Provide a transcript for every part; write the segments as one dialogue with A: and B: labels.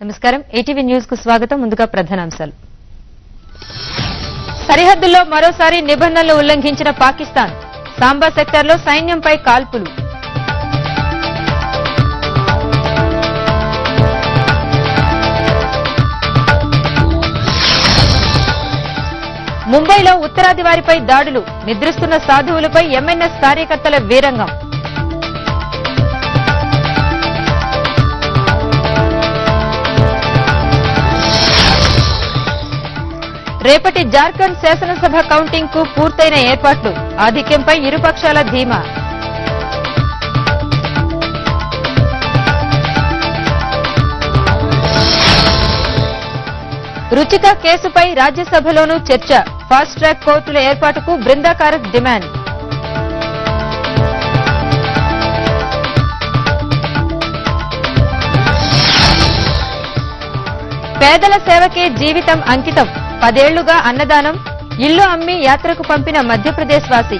A: నమస్కారం ATV news కు స్వాగతం. ముందుగా ప్రధానాంశాలు. సరిహద్దుల్లో మరోసారి నిబంధనలు ఉల్లంఘించిన పాకిస్తాన్. సాంబా సెక్టార్లో సైన్యంపై కాల్పులు. ముంబైలో ఉత్తరాది వారిపై దాడులు. నిద్రిస్తున్న సాధువులపై ఎంఎన్ఎస్ కార్యకర్తల వీరంగం. రేపటి జార్ఖండ్ శాసనసభ కౌంటింగ్ కు పూర్తయిన ఏర్పాట్లు. ఆధిక్యంపై ఇరుపక్షాల ధీమా. రుచిక కేసుపై రాజ్యసభలోనూ చర్చ. ఫాస్ట్ ట్రాక్ కోర్టుల ఏర్పాటుకు బృందాకారత్ డిమాండ్. పేదల సేవకే జీవితం అంకితం. 10 ఏళ్లుగా అన్నదానం. ఇల్లు అమ్మి యాత్రకు పంపిన మధ్యప్రదేశ్ వాసి.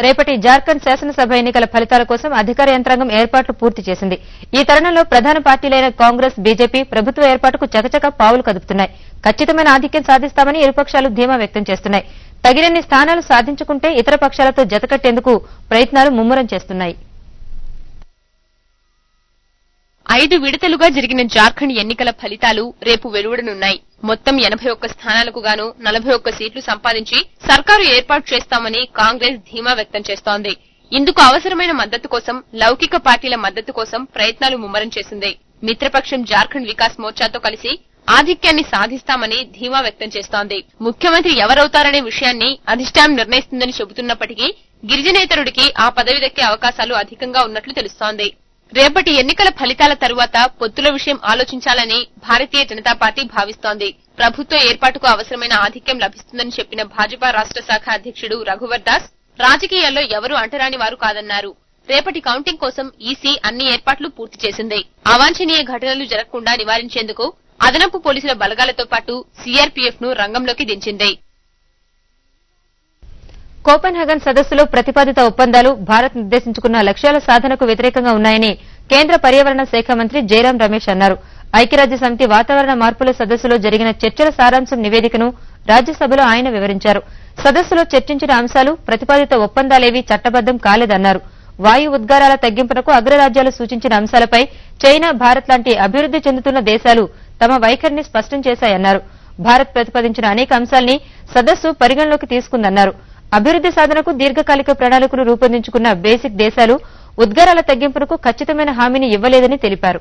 A: రేపటి జార్ఖండ్ శాసనసభ ఎన్నికల ఫలితాల కోసం అధికార యంత్రాంగం ఏర్పాట్లు పూర్తి చేసింది. ఈ తరుణంలో ప్రధాన పార్టీలైన కాంగ్రెస్, బీజేపీ ప్రభుత్వ ఏర్పాటుకు చకచక పావులు కదుపుతున్నాయి. ఖచ్చితమైన ఆధిక్యం సాధిస్తామని ఇరుపక్షాలు ధీమా వ్యక్తం చేస్తున్నాయి. తగినన్ని స్థానాలు సాధించుకుంటే ఇతర పక్షాలతో జతకట్టేందుకు ప్రయత్నాలు ముమ్మరం చేస్తున్నాయి.
B: 5 విడతలుగా జరిగిన జార్ఖండ్ ఎన్నికల ఫలితాలు రేపు వెలువడనున్నాయి. మొత్తం 81 స్థానాలకు గాను 41 సీట్లు సంపాదించి సర్కారు ఏర్పాటు చేస్తామని కాంగ్రెస్ ధీమా వ్యక్తం చేస్తోంది. ఇందుకు అవసరమైన మద్దతు కోసం లౌకిక పార్టీల మద్దతు కోసం ప్రయత్నాలు ముమ్మరం చేసింది. మిత్రపక్షం జార్ఖండ్ వికాస్ మోర్చాతో కలిసి ఆధిక్యాన్ని సాధిస్తామని ధీమా వ్యక్తం చేస్తోంది. ముఖ్యమంత్రి ఎవరవుతారనే విషయాన్ని అధిష్టానం నిర్ణయిస్తుందని చెబుతున్నప్పటికీ గిరిజనేతరుడికి ఆ పదవి దక్కే అవకాశాలు అధికంగా ఉన్నట్లు తెలుస్తోంది. రేపటి ఎన్నికల ఫలితాల తరువాత పొత్తుల విషయం ఆలోచించాలని భారతీయ జనతా పార్టీ భావిస్తోంది. ప్రభుత్వ ఏర్పాటుకు అవసరమైన ఆధిక్యం లభిస్తుందని చెప్పిన భాజపా రాష్ట్ర శాఖ అధ్యక్షుడు రఘువర్ దాస్ రాజకీయాల్లో ఎవరూ అంటరాని వారు కాదన్నారు. రేపటి కౌంటింగ్ కోసం ఈసీ అన్ని ఏర్పాట్లు పూర్తి చేసింది. అవాంఛనీయ ఘటనలు జరగకుండా నివారించేందుకు అదనపు పోలీసుల బలగాలతో పాటు సీఆర్పీఎఫ్ ను రంగంలోకి దించింది.
A: కోపెన్హెగన్ సదస్సులో ప్రతిపాదిత ఒప్పందాలు భారత్ నిర్దేశించుకున్న లక్ష్యాల సాధనకు వ్యతిరేకంగా ఉన్నాయని కేంద్ర పర్యావరణ శాఖ మంత్రి జైరాం రమేష్ అన్నారు. ఐక్యరాజ్యసమితి వాతావరణ మార్పుల సదస్సులో జరిగిన చర్చల సారాంశం నివేదికను రాజ్యసభలో ఆయన వివరించారు. సదస్సులో చర్చించిన అంశాలు ప్రతిపాదిత ఒప్పందాలేవీ చట్టబద్దం కాలేదన్నారు. వాయు ఉద్గారాల తగ్గింపునకు అగ్రరాజ్యాలు సూచించిన అంశాలపై చైనా, భారత్ లాంటి అభివృద్ది చెందుతున్న దేశాలు తమ వైఖరిని స్పష్టం చేశాయన్నారు. భారత్ ప్రతిపాదించిన అనేక అంశాల్ని సదస్సు పరిగణలోకి తీసుకుందన్నారు. అభివృద్ది సాధనకు దీర్ఘకాలిక ప్రణాళికలు రూపొందించుకున్న బేసిక్ దేశాలు ఉద్గారాల తగ్గింపునకు ఖచ్చితమైన హామీని ఇవ్వలేదని తెలిపారు.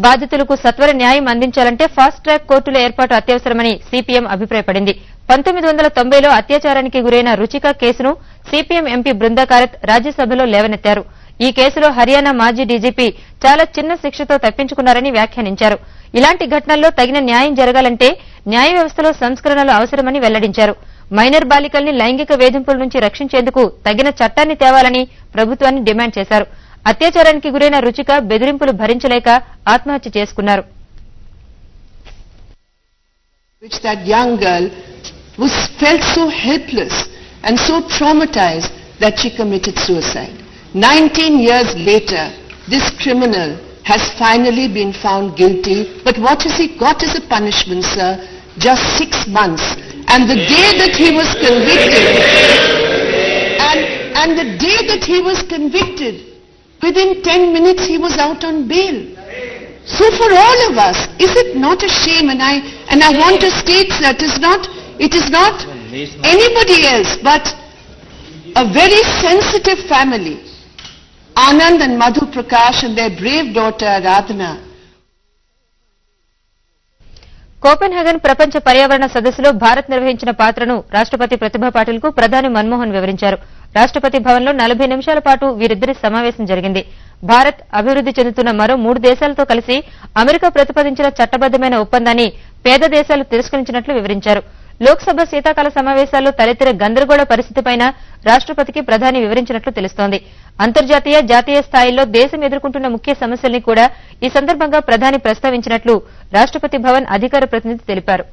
A: బాధితులకు సత్వర న్యాయం అందించాలంటే ఫాస్ట్ ట్రాక్ కోర్టుల ఏర్పాటు అత్యవసరమని సీపీఎం అభిప్రాయపడింది. 1990లో అత్యాచారానికి గురైన రుచిక కేసును సీపీఎం ఎంపీ బృందాకారత్ రాజ్యసభలో లేవనెత్తారు. ఈ కేసులో హర్యానా మాజీ డీజీపీ చాలా చిన్న శిక్షతో తప్పించుకున్నారని వ్యాఖ్యానించారు. ఇలాంటి ఘటనల్లో తగిన న్యాయం జరగాలంటే న్యాయ వ్యవస్థలో సంస్కరణలు అవసరమని వెల్లడించారు. మైనర్ బాలికల్ని లైంగిక వేధింపుల నుంచి రక్షించేందుకు తగిన చట్టాన్ని తేవాలని ప్రభుత్వాన్ని డిమాండ్ చేశారు. అత్యాచారానికి గురైన రుచిక బెదిరింపులు భరించలేక ఆత్మహత్య చేసుకున్నారు.
C: That young girl felt so helpless and so traumatized that she committed suicide. 19 years later, this criminal has finally been found guilty. But what has he got as a punishment, sir? Just 6 months. And the day that he was convicted, and the day that he was convicted, within 10 minutes he was out on bail. So for all of us, is it not a shame? And I want to state that it is not anybody else, but a very sensitive family. Anand and Madhu Prakash and their brave daughter Aradhana.
A: కోపెన్హెగన్ ప్రపంచ పర్యావరణ సదస్సులో భారత్ నిర్వహించిన పాత్రను రాష్ట్రపతి ప్రతిభా పాటిల్ కు ప్రధాని మన్మోహన్ వివరించారు. రాష్ట్రపతి భవన్లో 40 నిమిషాల పాటు వీరిద్దరి సమావేశం జరిగింది. భారత్ అభివృద్ది చెందుతున్న మరో 3 దేశాలతో కలిసి అమెరికా ప్రతిపాదించిన చట్టబద్దమైన ఒప్పందాన్ని పేద దేశాలు తిరస్కరించినట్లు వివరించారు. లోక్సభ శీతాకాల సమావేశాల్లో తలెత్తిన గందరగోళ పరిస్థితిపైన రాష్ట్రపతికి ప్రధాని వివరించినట్లు తెలుస్తోంది. అంతర్జాతీయ జాతీయ స్థాయిల్లో దేశం ఎదుర్కొంటున్న ముఖ్య సమస్యల్ని కూడా ఈ సందర్భంగా ప్రధాని ప్రస్తావించినట్లు రాష్ట్రపతి భవన్ అధికార ప్రతినిధి తెలిపారు.